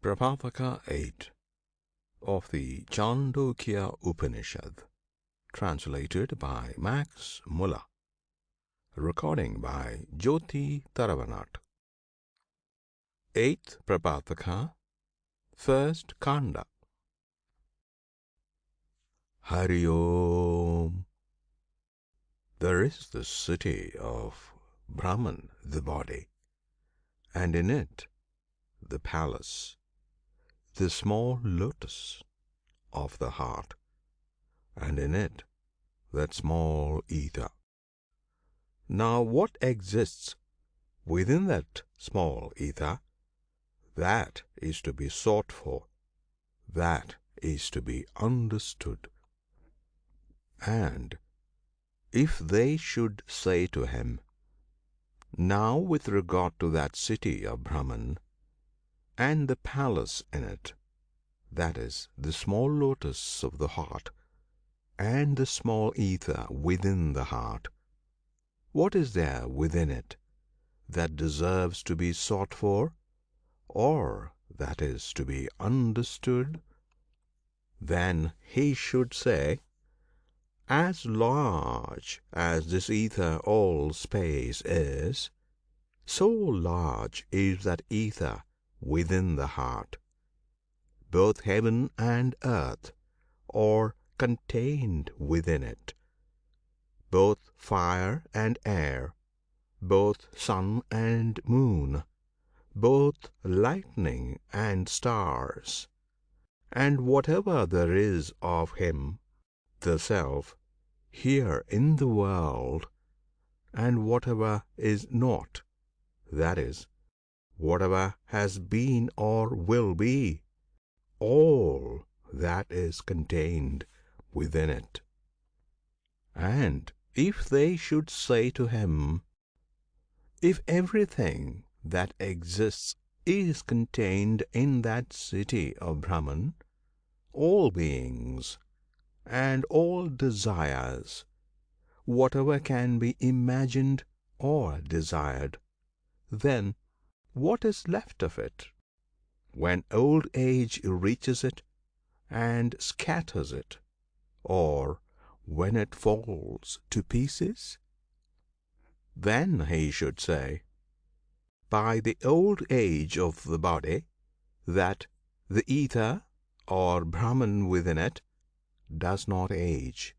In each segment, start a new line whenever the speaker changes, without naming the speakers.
Prapathakas 8 of the Chandogya Upanishad, translated by Max Müller. Recording by Jyoti Taravanat. 8th Prapataka, 1st Kanda. Hari Om. There is the city of Brahman, the body, and in it the palace, the small lotus of the heart, and in it that small ether. Now what exists within that small ether, that is to be sought for, that is to be understood. And if they should say to him, now with regard to that city of Brahman, and the palace in it, that is, the small lotus of the heart, and the small ether within the heart, what is there within it that deserves to be sought for, or that is to be understood? Then he should say, as large as this ether all space is, so large is that ether within the heart. Both heaven and earth are contained within it, both fire and air, both sun and moon, both lightning and stars, and whatever there is of him, the Self, here in the world, and whatever is not, that is, whatever has been or will be, all that is contained within it. And if they should say to him, if everything that exists is contained in that city of Brahman, all beings and all desires, whatever can be imagined or desired, then what is left of it when old age reaches it and scatters it, or when it falls to pieces? Then he should say, by the old age of the body, that the ether or Brahman within it does not age;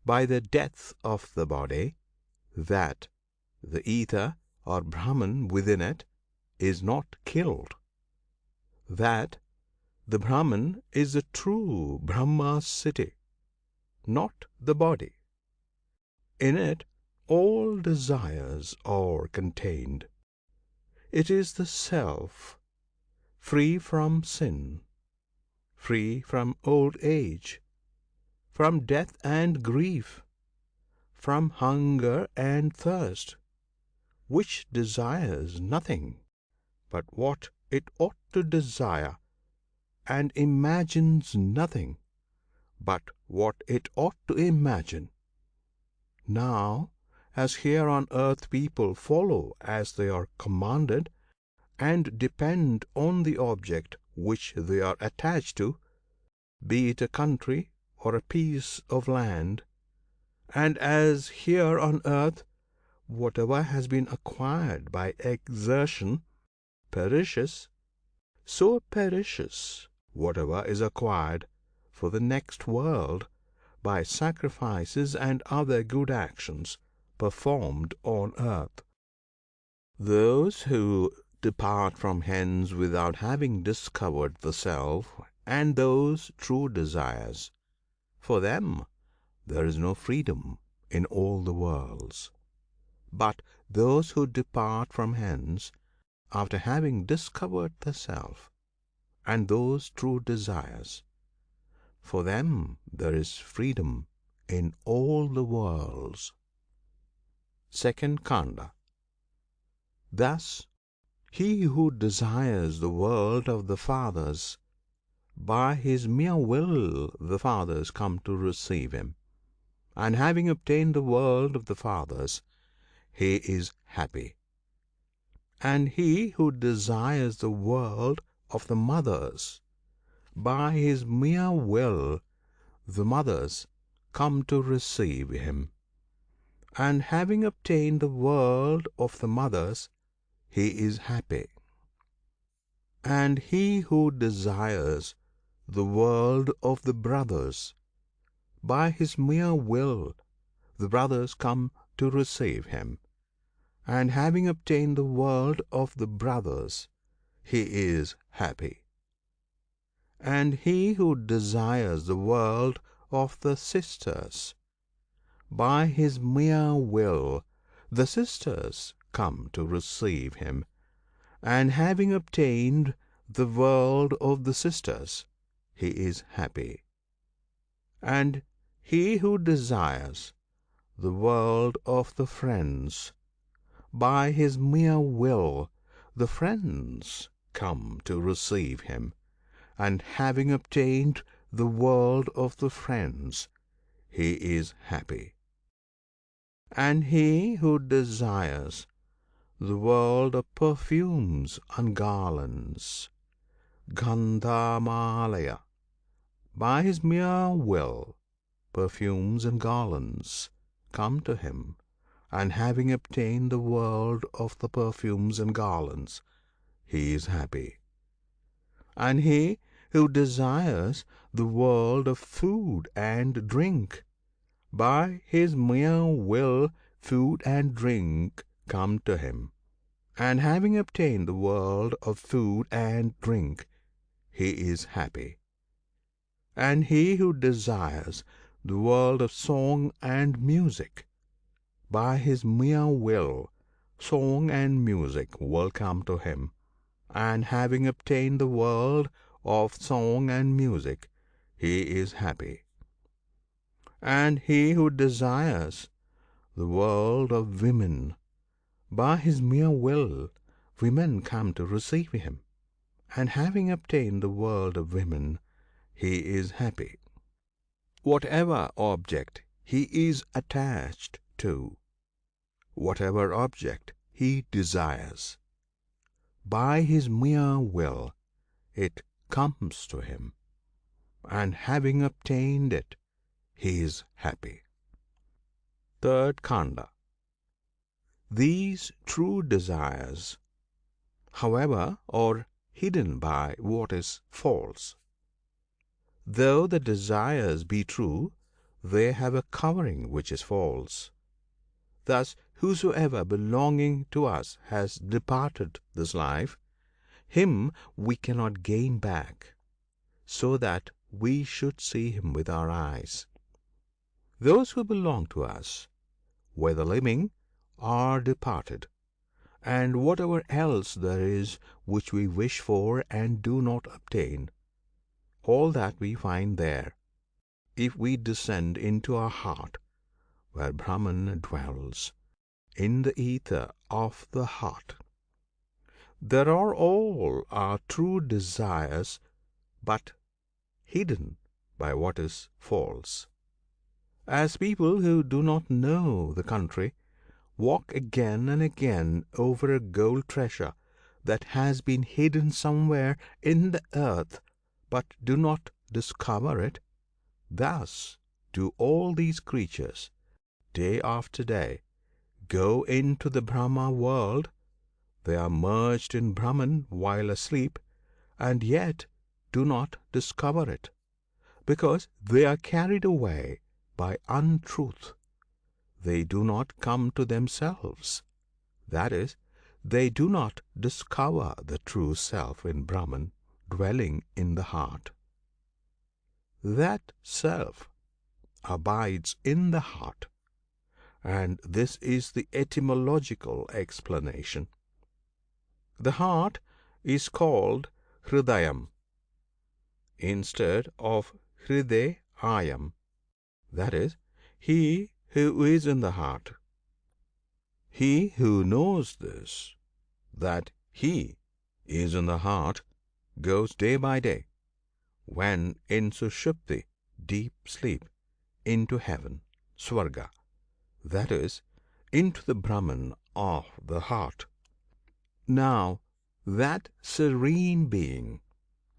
by the death of the body, that the ether or Brahman within it is not killed; that the Brahman is the true Brahma's city, not the body. In it all desires are contained. It is the Self, free from sin, free from old age, from death and grief, from hunger and thirst, which desires nothing but what it ought to desire, and imagines nothing but what it ought to imagine. Now, as here on earth people follow as they are commanded, and depend on the object which they are attached to, be it a country or a piece of land, and as here on earth whatever has been acquired by exertion perishes, so perishes whatever is acquired for the next world by sacrifices and other good actions performed on earth. Those who depart from hence without having discovered the Self and those true desires, for them there is no freedom in all the worlds. But those who depart from hence after having discovered the Self and those true desires, for them there is freedom in all the worlds. 2nd Kanda. Thus, he who desires the world of the fathers, by his mere will the fathers come to receive him, and having obtained the world of the fathers, he is happy. And he who desires the world of the mothers. By his mere will the mothers come to receive him, and having obtained the world of the mothers, he is happy. And he who desires the world of the brothers, by his mere will the brothers come to receive him, and having obtained the world of the brothers, he is happy. And he who desires the world of the sisters, by his mere will the sisters come to receive him, and having obtained the world of the sisters, he is happy. And he who desires the world of the friends, by his mere will the friends come to receive him, and having obtained the world of the friends, he is happy. And he who desires the world of perfumes and garlands, Gandhamalaya, by his mere will perfumes and garlands come to him, and having obtained the world of the perfumes and garlands, he is happy. And he who desires the world of food and drink, by his mere will food and drink come to him, and having obtained the world of food and drink, he is happy. And he who desires the world of song and music, by his mere will song and music will come to him, and having obtained the world of song and music, he is happy. And he who desires the world of women, by his mere will women come to receive him, and having obtained the world of women, he is happy. Whatever object he is attached to, whatever object he desires, by his mere will it comes to him, and having obtained it, he is happy. Third Khanda. These true desires, however, are hidden by what is false. Though the desires be true, they have a covering which is false. Thus, whosoever belonging to us has departed this life, him we cannot gain back, so that we should see him with our eyes. Those who belong to us, whether living, are departed, and whatever else there is which we wish for and do not obtain, all that we find there, if we descend into our heart, where Brahman dwells, in the ether of the heart. There are all our true desires, but hidden by what is false. As people who do not know the country walk again and again over a gold treasure that has been hidden somewhere in the earth, but do not discover it, thus do all these creatures, day after day, go into the Brahma world. They are merged in Brahman while asleep, and yet do not discover it, because they are carried away by untruth. They do not come to themselves, that is, they do not discover the true self in Brahman dwelling in the heart. That self abides in the heart, and this is the etymological explanation. The heart is called Hridayam instead of Hridayayam, that is, he who is in the heart. He who knows this, that he is in the heart, goes day by day, when in Sushupti, deep sleep, into heaven, Swarga, that is, into the Brahman of the heart. Now, that serene being,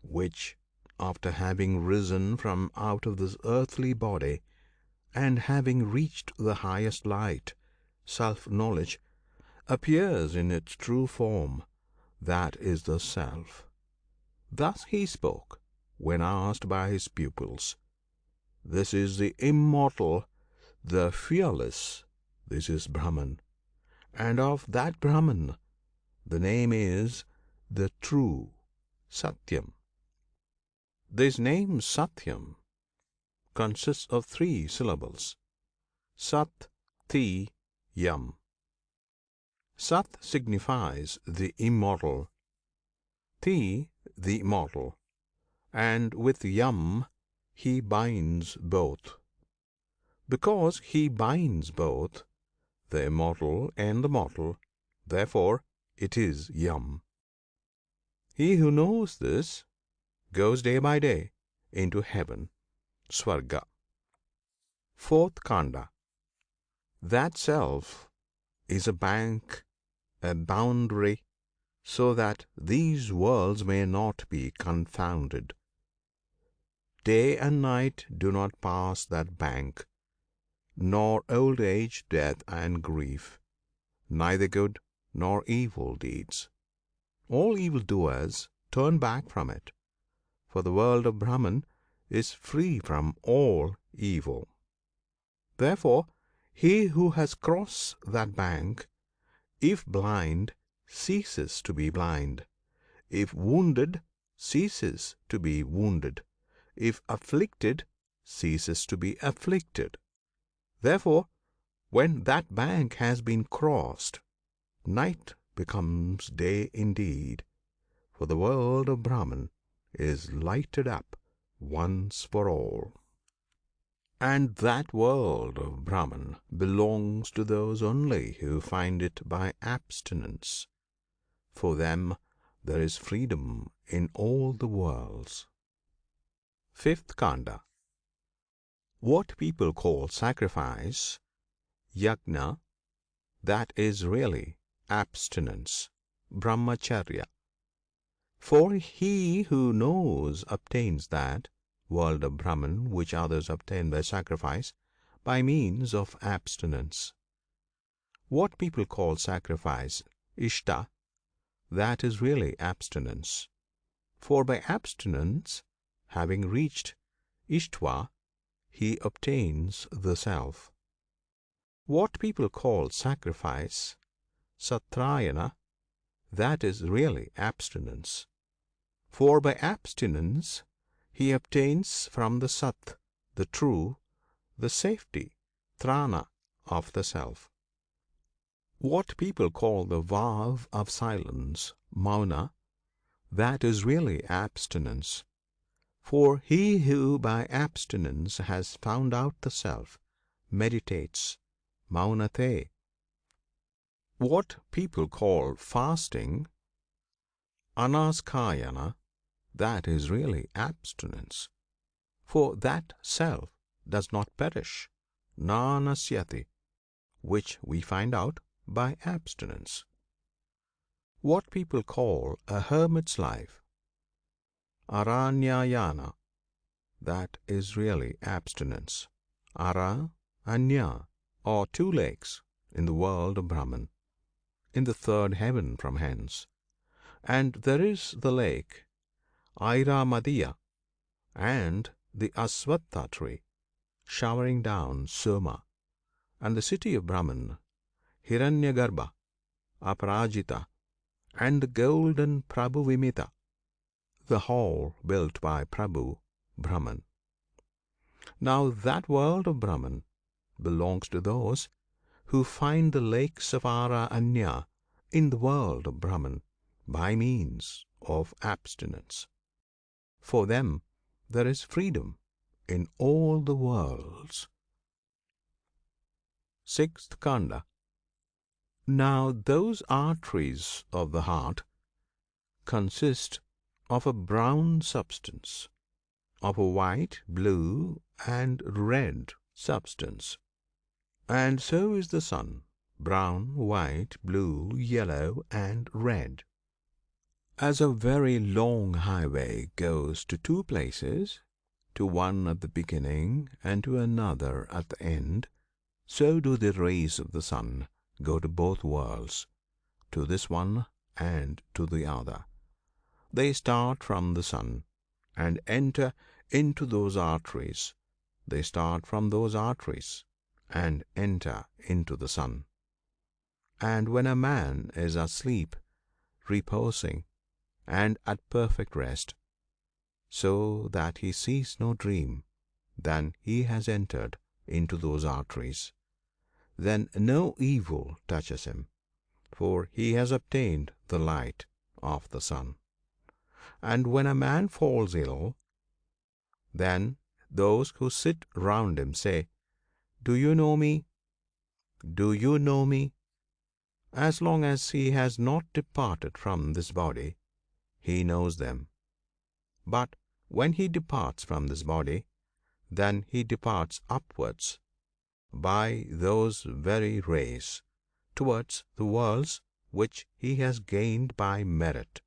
which, after having risen from out of this earthly body, and having reached the highest light, self-knowledge, appears in its true form, that is the Self. Thus he spoke when asked by his pupils. This is the immortal, the fearless, this is Brahman, and of that Brahman the name is the True, Satyam. This name Satyam consists of 3 syllables: Sat, Ti, Yam. Sat signifies the immortal, Ti the mortal, and with Yam he binds both. Because he binds both, the immortal and the mortal, therefore it is Yam. He who knows this goes day by day into heaven, Swarga. Fourth Kanda. That Self is a bank, a boundary, so that these worlds may not be confounded. Day and night do not pass that bank, nor old age, death, and grief, neither good nor evil deeds. All evildoers turn back from it, for the world of Brahman is free from all evil. Therefore, he who has crossed that bank, if blind, ceases to be blind; if wounded, ceases to be wounded; if afflicted, ceases to be afflicted. Therefore, when that bank has been crossed, night becomes day indeed, for the world of Brahman is lighted up once for all. And that world of Brahman belongs to those only who find it by abstinence. For them there is freedom in all the worlds. Fifth Kanda. What people call sacrifice, yajna, that is really abstinence, brahmacharya. For he who knows obtains that world of Brahman which others obtain by sacrifice, by means of abstinence. What people call sacrifice, ishta, that is really abstinence. For by abstinence, having reached ishtva, he obtains the Self. What people call sacrifice, satrayana, that is really abstinence. For by abstinence he obtains from the Sat, the True, the safety, trana, of the Self. What people call the vow of silence, mauna, that is really abstinence. For he who by abstinence has found out the Self, meditates, maunate. What people call fasting, anaskayana, that is really abstinence. For that Self does not perish, nanasyati, which we find out by abstinence. What people call a hermit's life, aranyayana, that is really abstinence. Ara and Nya are 2 lakes in the world of Brahman, in the 3rd heaven from hence. And there is the lake Airamadiya and the Aswatha tree, showering down Soma, and the city of Brahman, Hiranyagarbha, Aparajita, and the golden Prabhu Vimita, the hall built by Prabhu Brahman. Now that world of Brahman belongs to those who find the lakes of Ara and Nya in the world of Brahman by means of abstinence. For them there is freedom in all the worlds. Sixth Kanda. Now those arteries of the heart consist of a brown substance, of a white, blue, and red substance. And so is the sun, brown, white, blue, yellow, and red. As a very long highway goes to two places, to one at the beginning and to another at the end, so do the rays of the sun go to both worlds, to this one and to the other. They start from the sun and enter into those arteries. They start from those arteries and enter into the sun. And when a man is asleep, reposing, and at perfect rest, so that he sees no dream, then he has entered into those arteries. Then no evil touches him, for he has obtained the light of the sun. And when a man falls ill, then those who sit round him say, "Do you know me? Do you know me?" As long as he has not departed from this body, he knows them. But when he departs from this body, then he departs upwards by those very rays, towards the worlds which he has gained by merit,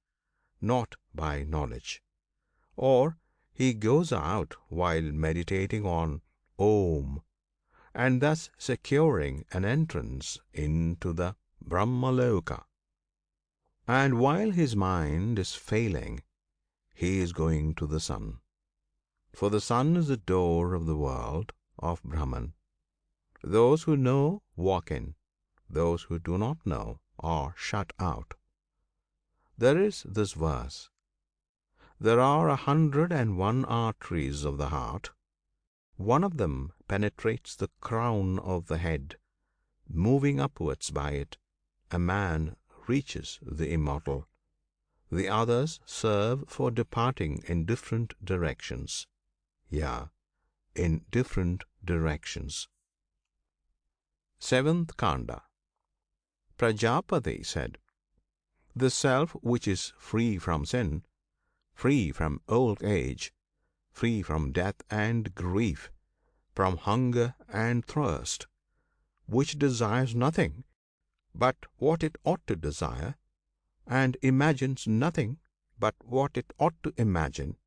not by knowledge. Or he goes out while meditating on Om, and thus securing an entrance into the Brahmaloka. And while his mind is failing, he is going to the sun. For the sun is the door of the world of Brahman. Those who know walk in, those who do not know are shut out. There is this verse: there are 101 arteries of the heart. One of them penetrates the crown of the head. Moving upwards by it, a man reaches the immortal. The others serve for departing in different directions. Yeah, in different directions. Seventh Kanda. Prajapati said, the self which is free from sin, free from old age, free from death and grief, from hunger and thirst, which desires nothing but what it ought to desire, and imagines nothing but what it ought to imagine,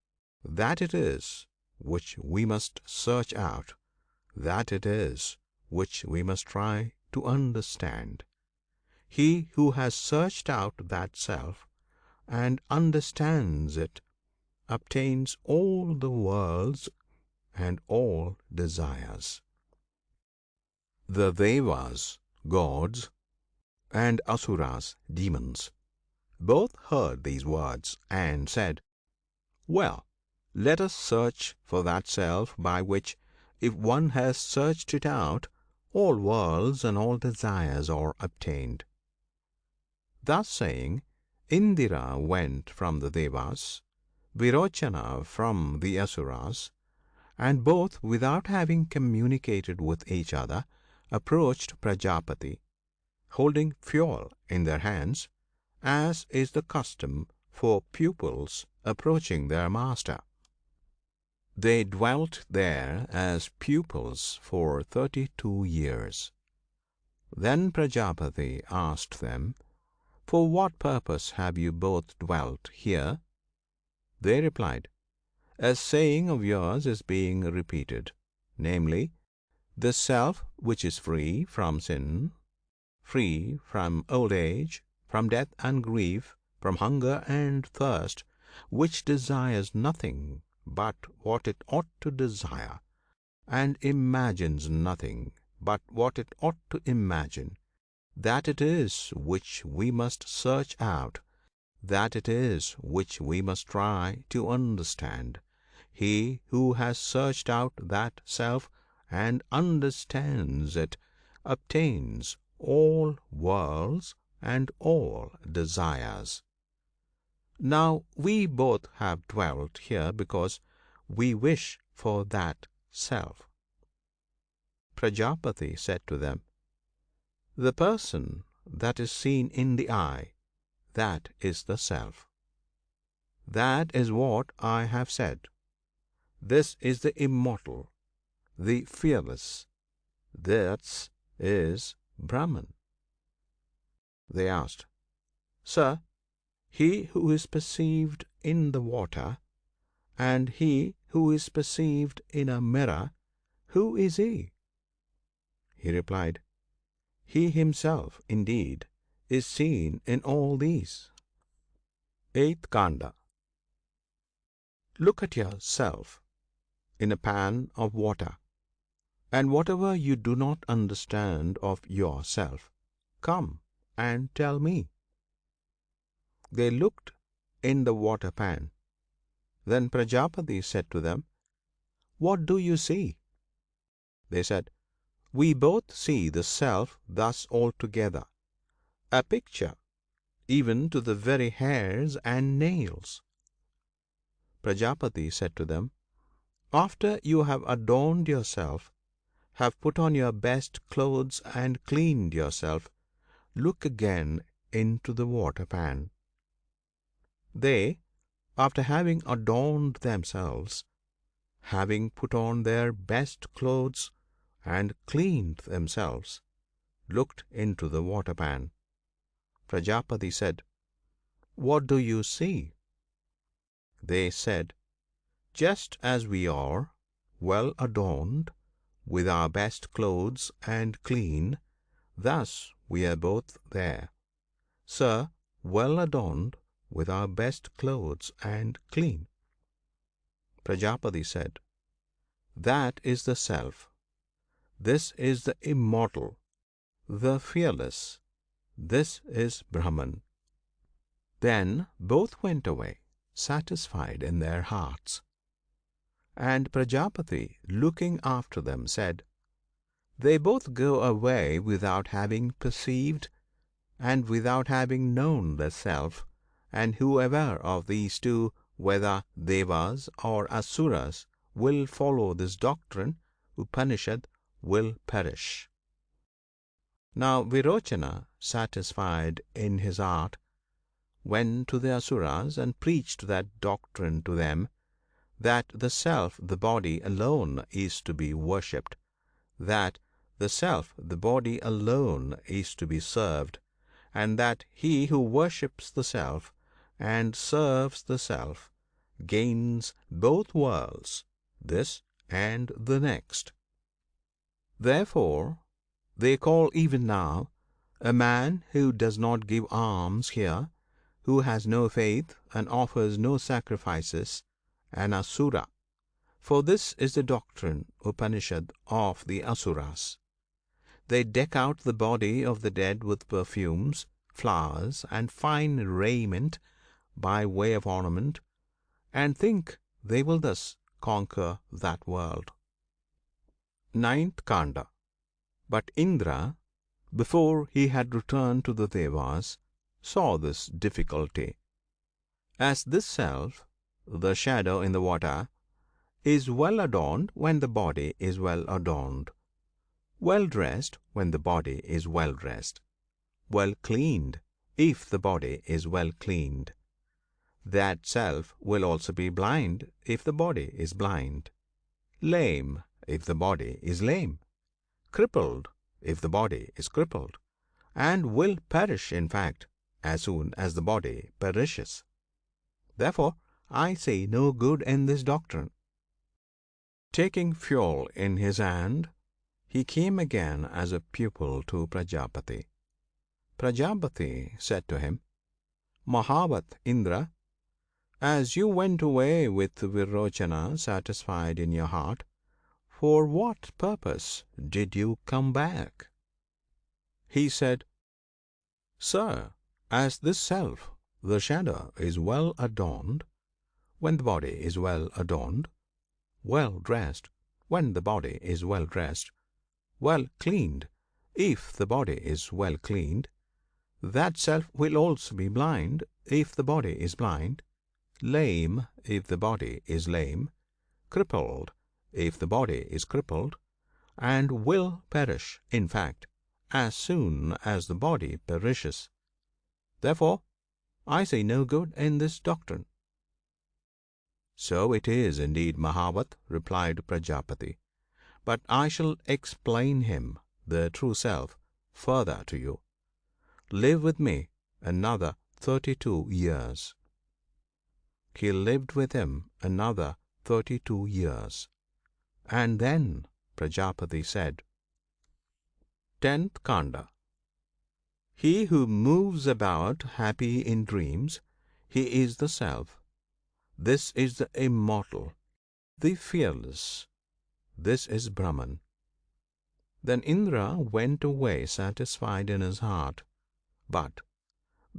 that it is which we must search out, that it is which we must try to understand. He who has searched out that self and understands it obtains all the worlds and all desires. The Devas, gods, and Asuras, demons, both heard these words and said, "Well, let us search for that self by which, if one has searched it out, all worlds and all desires are obtained." Thus saying, Indira went from the Devas, Virochana from the Asuras, and both, without having communicated with each other, approached Prajapati, holding fuel in their hands, as is the custom for pupils approaching their master. They dwelt there as pupils for 32 years. Then Prajapati asked them, "For what purpose have you both dwelt here?" They replied, "A saying of yours is being repeated, namely, the self which is free from sin, free from old age, from death and grief, from hunger and thirst, which desires nothing but what it ought to desire, and imagines nothing but what it ought to imagine, that it is which we must search out, that it is which we must try to understand. He who has searched out that self and understands it obtains all worlds and all desires." Now we both have dwelt here because we wish for that self. Prajapati said to them, "The person that is seen in the eye, that is the self. That is what I have said. This is the immortal, the fearless. This is Brahman." They asked, "Sir, he who is perceived in the water, and he who is perceived in a mirror, who is he? He replied, He himself, indeed, is seen in all these. 8th Kanda. Look at yourself in a pan of water, and whatever you do not understand of yourself, come and tell me. They looked in the water pan. Then Prajapati said to them, What do you see? They said, We both see the self thus altogether, a picture, even to the very hairs and nails. Prajapati said to them, After you have adorned yourself, have put on your best clothes and cleaned yourself, look again into the water pan. They, after having adorned themselves, having put on their best clothes and cleaned themselves, looked into the water pan. Prajapati said, What do you see? They said, Just as we are, well adorned, with our best clothes and clean, thus we are both there, Sir, well adorned, with our best clothes and clean. Prajapati said, That is the Self. This is the Immortal, the Fearless. This is Brahman. Then both went away, satisfied in their hearts. And Prajapati, looking after them, said, They both go away without having perceived and without having known the Self, and whoever of these two, whether Devas or Asuras, will follow this doctrine, Upanishad, will perish. Now Virochana, satisfied in his art, went to the Asuras and preached that doctrine to them, that the Self, the body alone, is to be worshipped, that the Self, the body alone, is to be served, and that he who worships the Self and serves the Self gains both worlds, this and the next. Therefore they call even now a man who does not give alms here, who has no faith and offers no sacrifices, an Asura. For this is the doctrine, Upanishad, of the Asuras. They deck out the body of the dead with perfumes, flowers, and fine raiment by way of ornament, and think they will thus conquer that world. 9th Kanda. But Indra, before he had returned to the Devas, saw this difficulty. As this Self, the shadow in the water, is well adorned when the body is well adorned, well dressed when the body is well dressed, well cleaned if the body is well cleaned, that Self will also be blind if the body is blind, lame if the body is lame, crippled if the body is crippled, and will perish, in fact, as soon as the body perishes. Therefore, I see no good in this doctrine. Taking fuel in his hand, he came again as a pupil to Prajapati. Prajapati said to him, Mahavat Indra, as you went away with Virochana satisfied in your heart, for what purpose did you come back? He said, Sir, as this Self, the shadow, is well adorned when the body is well adorned, well dressed when the body is well dressed, well cleaned if the body is well cleaned, that Self will also be blind if the body is blind, lame if the body is lame, crippled if the body is crippled, and will perish, in fact, as soon as the body perishes. Therefore, I see no good in this doctrine. So it is indeed, Mahavat, replied Prajapati. But I shall explain him, the true Self, further to you. Live with me another 32 years. He lived with him another 32 years. And then Prajapati said, 10th Kanda. He who moves about happy in dreams, he is the Self. This is the Immortal, the Fearless. This is Brahman. Then Indra went away satisfied in his heart. But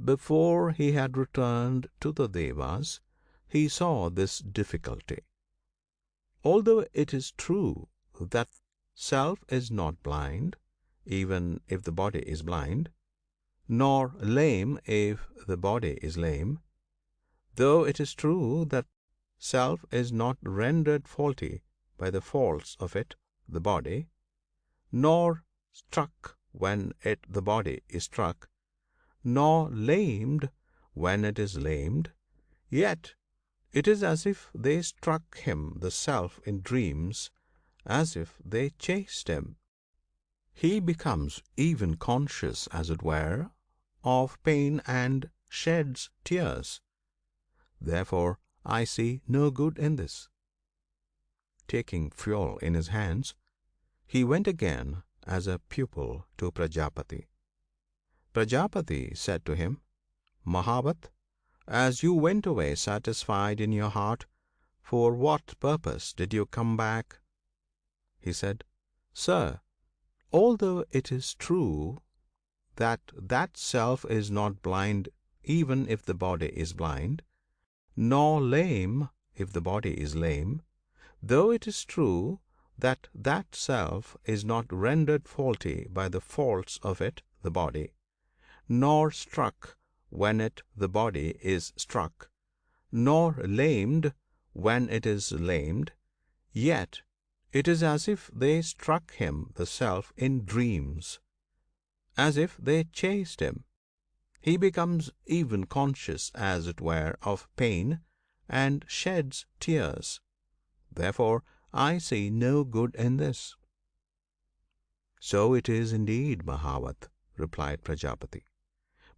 before he had returned to the Devas, he saw this difficulty. Although it is true that Self is not blind, even if the body is blind, nor lame if the body is lame, though it is true that Self is not rendered faulty by the faults of it, the body, nor struck when the body is struck, nor lamed when it is lamed, yet it is as if they struck him, the Self, in dreams, as if they chased him. He becomes even conscious, as it were, of pain and sheds tears. Therefore I see no good in this. Taking fuel in his hands, he went again as a pupil to Prajapati. Prajapati said to him, Mahavat, as you went away satisfied in your heart, for what purpose did you come back? He said, Sir, although it is true that Self is not blind even if the body is blind, nor lame if the body is lame, though it is true that Self is not rendered faulty by the faults of it, the body, nor struck when the body is struck, nor lamed when it is lamed, yet it is as if they struck him, the Self, in dreams, as if they chased him. He becomes even conscious, as it were, of pain, and sheds tears. Therefore I see no good in this. So it is indeed, Mahavat, replied Prajapati.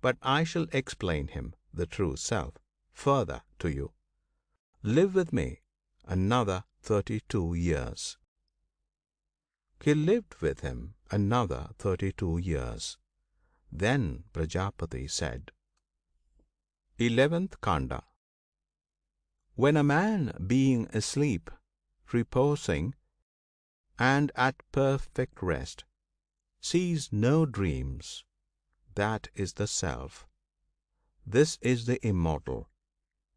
But I shall explain him, the true Self, further to you. Live with me another 32 years. He lived with him another 32 years. Then Prajapati said, 11th Kanda. When a man, being asleep, reposing, and at perfect rest, sees no dreams, that is the Self. This is the Immortal,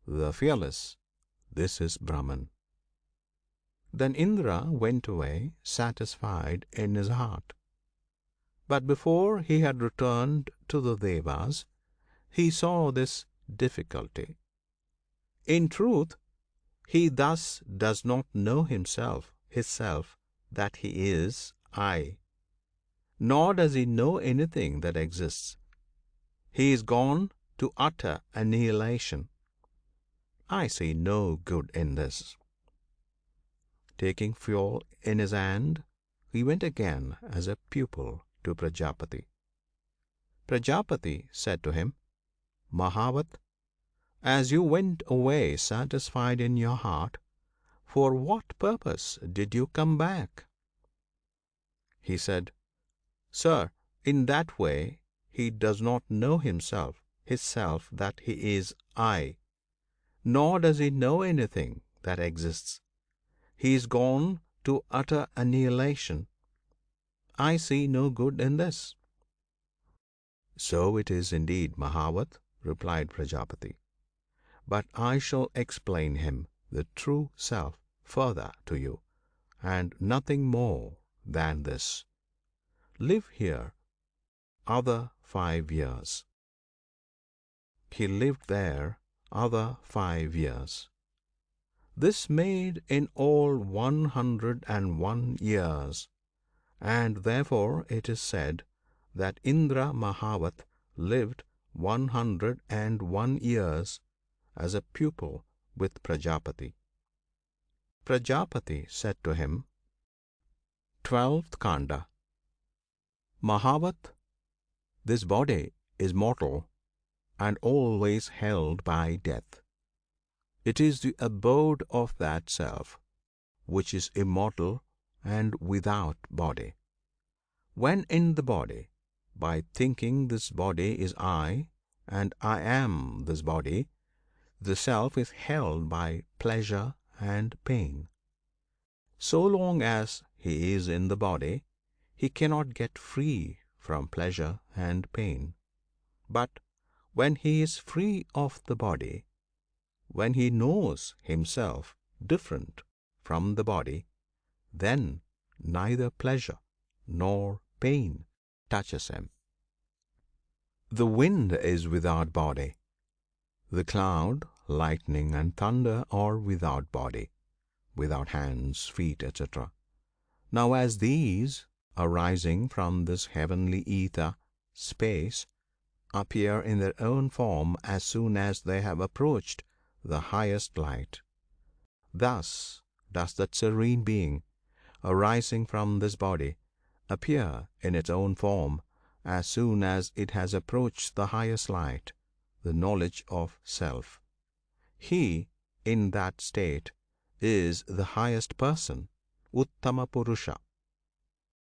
the Fearless. This is Brahman. Then Indra went away satisfied in his heart. But before he had returned to the Devas, he saw this difficulty. In truth, he thus does not know himself, his Self, that he is I, nor does he know anything that exists. He is gone to utter annihilation. I see no good in this. Taking fuel in his hand, he went again as a pupil to Prajapati. Prajapati said to him, Mahavat, as you went away satisfied in your heart, for what purpose did you come back? He said, Sir, in that way he does not know himself, his Self, that he is I, nor does he know anything that exists. He is gone to utter annihilation. I see no good in this. So it is indeed, Mahavat, replied Prajapati. But I shall explain him, the true Self, further to you, and nothing more than this. Live here other 5 years. He lived there other 5 years. This made in all 101 years, and therefore it is said that Indra Mahavat lived 101 years as a pupil with Prajapati. Prajapati said to him, 12th Kanda. Mahavat, this body is mortal, and always held by death. It is the abode of that Self which is immortal and without body. When in the body, by thinking this body is I, and I am this body, the Self is held by pleasure and pain. So long as he is in the body, he cannot get free from pleasure and pain. But when he is free of the body, when he knows himself different from the body, then neither pleasure nor pain touches him. The wind is without body. The cloud, lightning, and thunder are without body, without hands, feet, etc. Now, as these, arising from this heavenly ether, space, appear in their own form as soon as they have approached the highest light, thus does that serene being, arising from this body, appear in its own form as soon as it has approached the highest light, the knowledge of Self. He, in that state, is the highest person, Uttama Purusha.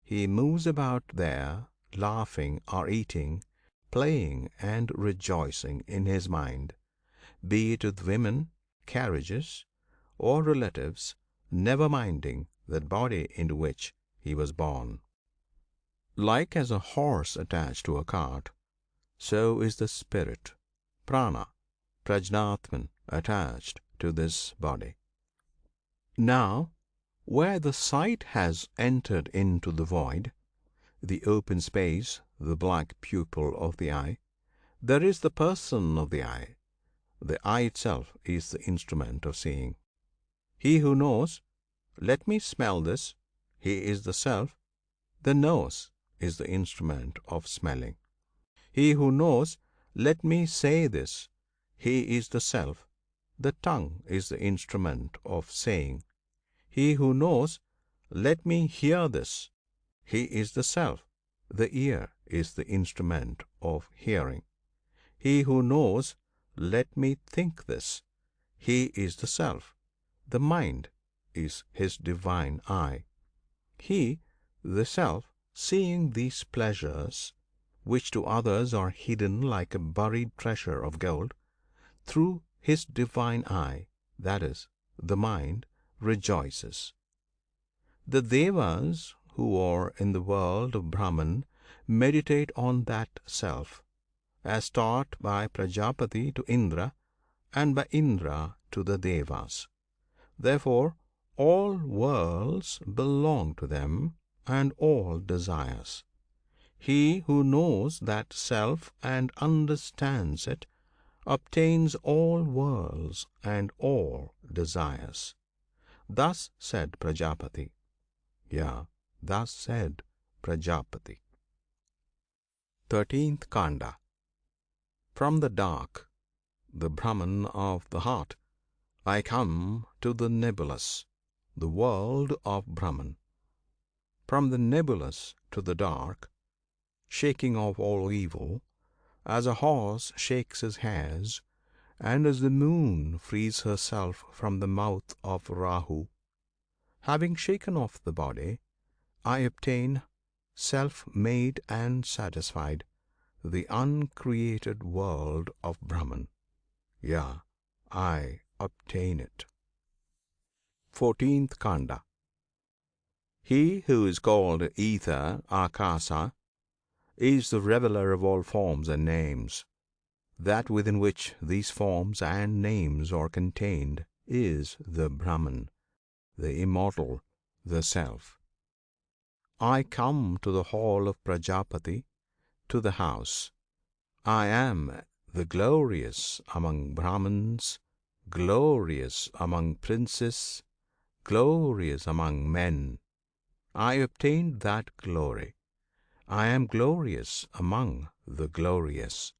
He moves about there, laughing or eating, playing and rejoicing in his mind, be it with women, carriages, or relatives, never minding that body into which he was born. Like as a horse attached to a cart, so is the spirit, prana, prajnatman, attached to this body. Now, where the sight has entered into the void, the open space, the black pupil of the eye, there is the person of the eye. The eye itself is the instrument of seeing. He who knows, let me smell this, he is the Self. The nose is the instrument of smelling. He who knows, let me say this, he is the Self. The tongue is the instrument of saying. He who knows, let me hear this, he is the Self. The ear is the instrument of hearing. He who knows, let me think this, he is the Self. The mind is his divine eye. He, the Self, seeing these pleasures, which to others are hidden like a buried treasure of gold, through his divine eye, that is, the mind, rejoices. The Devas who are in the world of Brahman meditate on that Self, as taught by Prajapati to Indra, and by Indra to the Devas. Therefore, all worlds belong to them, and all desires. He who knows that Self and understands it obtains all worlds and all desires. Thus said Prajapati. Yeah, thus said Prajapati. 13th Kanda. From the dark, the Brahman of the heart, I come to the nebulous, the world of Brahman. From the nebulous to the dark, shaking off all evil, as a horse shakes his hairs, and as the moon frees herself from the mouth of Rahu, having shaken off the body, I obtain, self-made and satisfied, the uncreated world of Brahman. Yeah, I obtain it. 14th Kanda. He who is called Ether, Akasa, is the reveller of all forms and names. That within which these forms and names are contained is the Brahman, the immortal, the Self. I come to the hall of Prajapati, to the house. I am the glorious among Brahmans, glorious among princes, glorious among men. I obtained that glory. I am glorious among the glorious.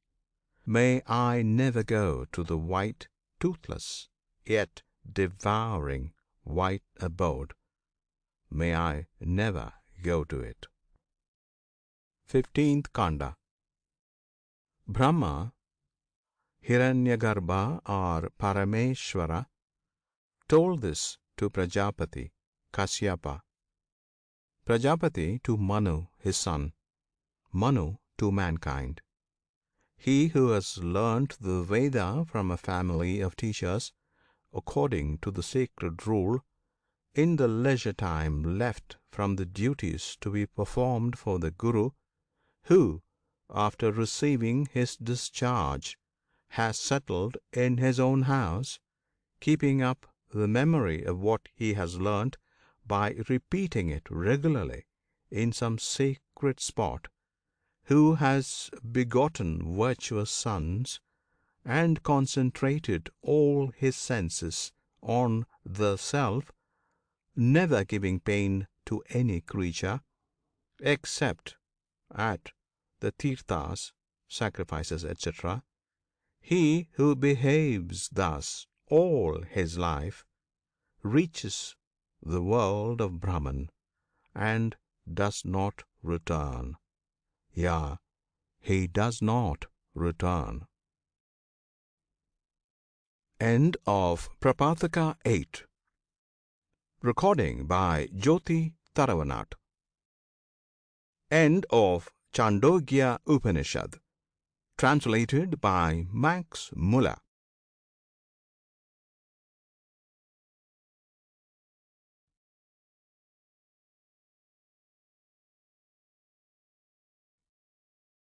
May I never go to the white, toothless, yet devouring white abode. May I never go to it. 15th Kanda. Brahma, Hiranyagarbha or Parameshwara, told this to Prajapati, Kasyapa, Prajapati to Manu his son, Manu to mankind. He who has learnt the Veda from a family of teachers, according to the sacred rule, in the leisure time left from the duties to be performed for the Guru, who, after receiving his discharge, has settled in his own house, keeping up the memory of what he has learnt by repeating it regularly in some sacred spot, who has begotten virtuous sons, and concentrated all his senses on the Self, never giving pain to any creature, except at the tirthas, sacrifices, etc. He who behaves thus all his life reaches the world of Brahman and does not return. Yeah, he does not return. End of Prapathakas 8. Recording by Jyoti Taravanat. End of Chandogya Upanishad. Translated by Max Müller.